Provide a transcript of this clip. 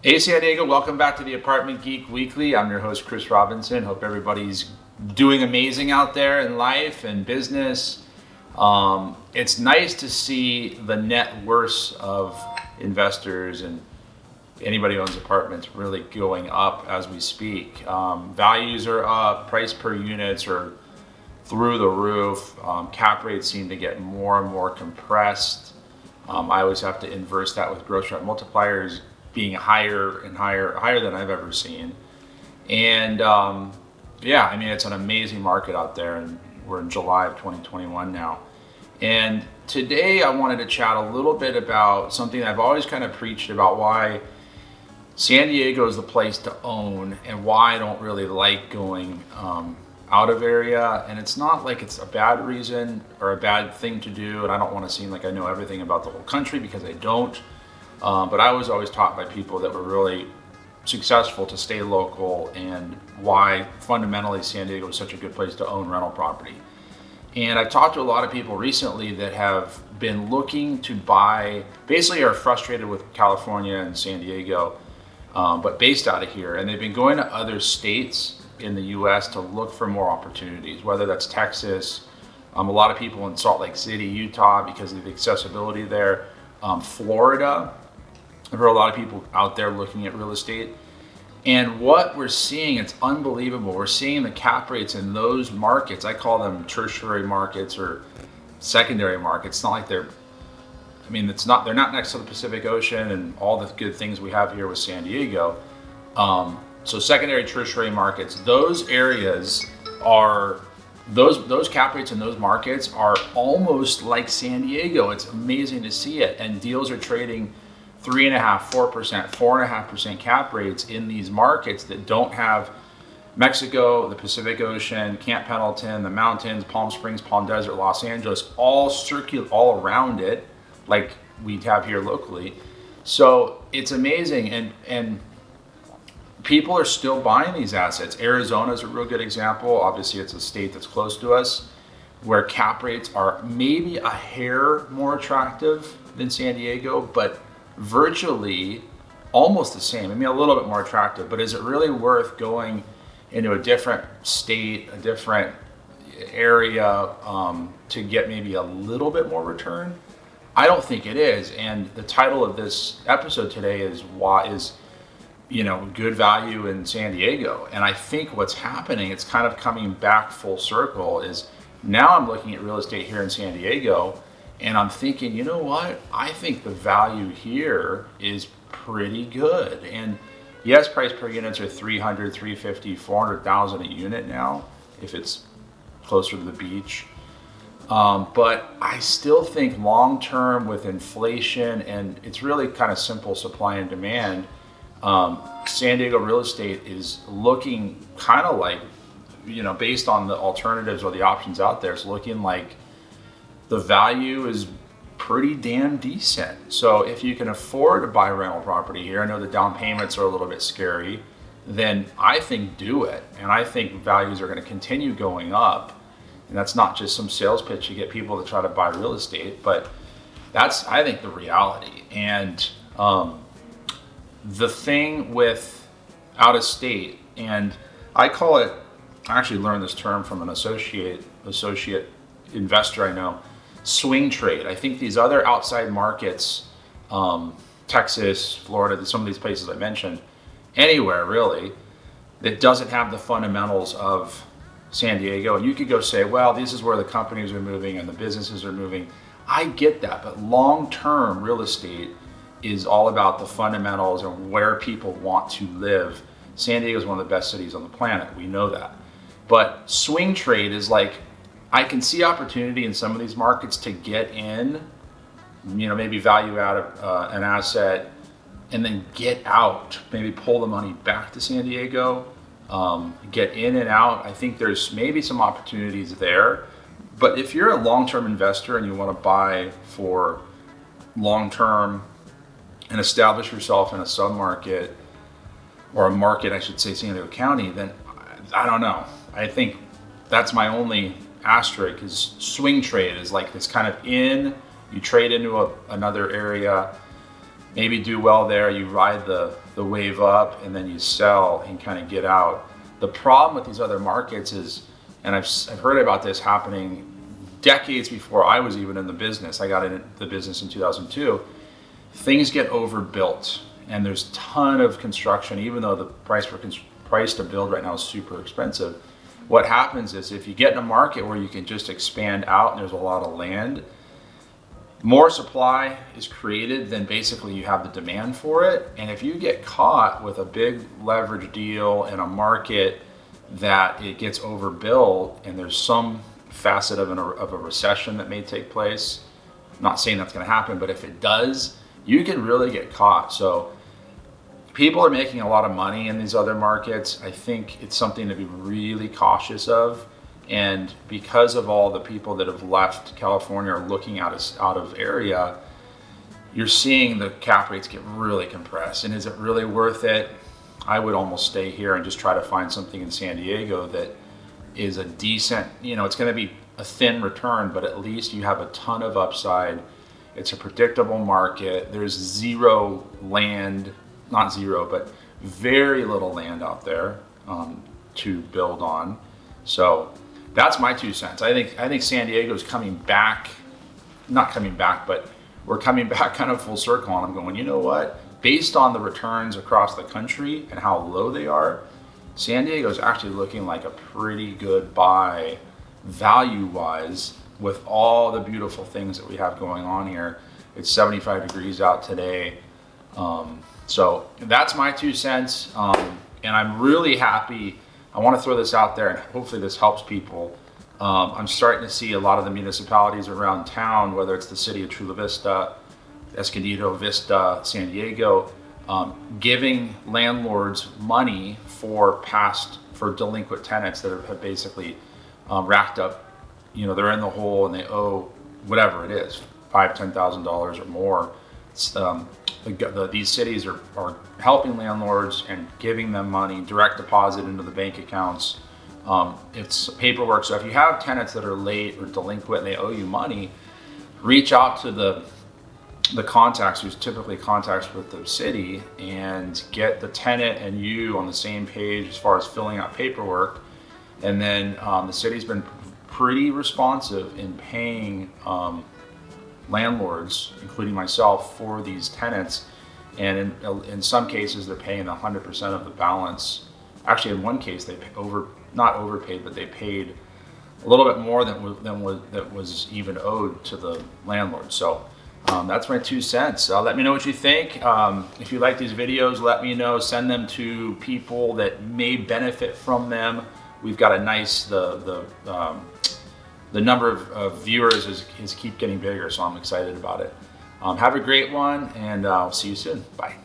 Hey San Diego, welcome back to the Apartment Geek Weekly. I'm your host, Chris Robinson. Hope everybody's doing amazing out there in life and business. It's nice to see the net worth of investors and anybody who owns apartments really going up as we speak. Values are up, price per units are through the roof. Cap rates seem to get more and more compressed. I always have to inverse that with gross rent multipliers being higher and higher than I've ever seen. And it's an amazing market out there, and we're in July of 2021 now. And today I wanted to chat a little bit about something I've always kind of preached about, why San Diego is the place to own and why I don't really like going out of area. And it's not like it's a bad reason or a bad thing to do, and I don't want to seem like I know everything about the whole country, because I don't. But I was always taught by people that were really successful to stay local, and why fundamentally San Diego is such a good place to own rental property. And I've talked to a lot of people recently that have been looking to buy, basically are frustrated with California and San Diego, but based out of here. And they've been going to other states in the US to look for more opportunities, whether that's Texas, a lot of people in Salt Lake City, Utah, because of the accessibility there, Florida. I've heard a lot of people out there looking at real estate. And what we're seeing, it's unbelievable. We're seeing the cap rates in those markets. I call them tertiary markets or secondary markets. It's not like they're not next to the Pacific Ocean and all the good things we have here with San Diego. So secondary, tertiary markets, those areas are, those cap rates in those markets are almost like San Diego. It's amazing to see it. And deals are trading 3.5%, 4%, 4.5% cap rates in these markets that don't have Mexico, the Pacific Ocean, Camp Pendleton, the mountains, Palm Springs, Palm Desert, Los Angeles, all around it, like we have here locally. So it's amazing, and people are still buying these assets. Arizona is a real good example. Obviously, it's a state that's close to us, where cap rates are maybe a hair more attractive than San Diego, but virtually almost the same. I mean, a little bit more attractive, but is it really worth going into a different state, a different area, to get maybe a little bit more return? I don't think it is. And the title of this episode today is good value in San Diego. And I think what's happening, it's kind of coming back full circle, is now I'm looking at real estate here in San Diego, and I'm thinking, you know what? I think the value here is pretty good. And yes, price per units are 300, 350, 400,000 a unit now, if it's closer to the beach. But I still think long-term with inflation, and it's really kind of simple supply and demand, San Diego real estate is looking kind of like, based on the alternatives or the options out there, it's looking like the value is pretty damn decent. So if you can afford to buy rental property here, I know the down payments are a little bit scary, then I think do it. And I think values are going to continue going up. And that's not just some sales pitch to get people to try to buy real estate, but that's, I think, the reality. And the thing with out of state, and I actually learned this term from an associate investor I know, swing trade. I think these other outside markets, Texas, Florida, some of these places I mentioned, anywhere really, that doesn't have the fundamentals of San Diego. And you could go say, well, this is where the companies are moving and the businesses are moving. I get that, but long-term real estate is all about the fundamentals and where people want to live. San Diego is one of the best cities on the planet. We know that. But swing trade is like, I can see opportunity in some of these markets to get in, maybe value out of an asset, and then get out, maybe pull the money back to San Diego, get in and out. I think there's maybe some opportunities there. But if you're a long-term investor and you want to buy for long-term and establish yourself in a sub-market, or a market, I should say, San Diego County, then I don't know. I think that's my only asterisk, is swing trade is like this kind of you trade into another area, maybe do well there, you ride the the wave up and then you sell and kind of get out. The problem with these other markets is, and I've heard about this happening decades before I was even in the business. I got into the business in 2002. Things get overbuilt and there's a ton of construction, even though the price to build right now is super expensive. What happens is if you get in a market where you can just expand out and there's a lot of land, more supply is created than basically you have the demand for it. And if you get caught with a big leverage deal in a market that it gets overbuilt and there's some facet of a recession that may take place, I'm not saying that's going to happen, but if it does, you can really get caught. So people are making a lot of money in these other markets. I think it's something to be really cautious of. And because of all the people that have left California or looking out of area, you're seeing the cap rates get really compressed. And is it really worth it? I would almost stay here and just try to find something in San Diego that is a decent, it's going to be a thin return, but at least you have a ton of upside. It's a predictable market. There's zero land, not zero, but very little land out there to build on. So that's my 2 cents. I think San Diego is coming back, not coming back, but we're coming back kind of full circle. And I'm going, you know what? Based on the returns across the country and how low they are, San Diego is actually looking like a pretty good buy value-wise with all the beautiful things that we have going on here. It's 75 degrees out today. So that's my 2 cents. And I'm really happy. I want to throw this out there and hopefully this helps people. I'm starting to see a lot of the municipalities around town, whether it's the city of Chula Vista, Escondido, Vista, San Diego, giving landlords money for delinquent tenants that have basically racked up, they're in the hole and they owe whatever it is, $5,000, $10,000 or more. These cities are helping landlords and giving them money, direct deposit into the bank accounts. It's paperwork. So if you have tenants that are late or delinquent and they owe you money, reach out to the contacts, who's typically contacts with the city, and get the tenant and you on the same page as far as filling out paperwork. And then the city's been pretty responsive in paying landlords, including myself, for these tenants. And in some cases, they're paying 100% of the balance. Actually, in one case, they not overpaid, but they paid a little bit more than was even owed to the landlord. So that's my 2 cents. Let me know what you think. If you like these videos, let me know. Send them to people that may benefit from them. We've got a nice, the number of viewers is keep getting bigger, so I'm excited about it. Have a great one, and I'll see you soon. Bye.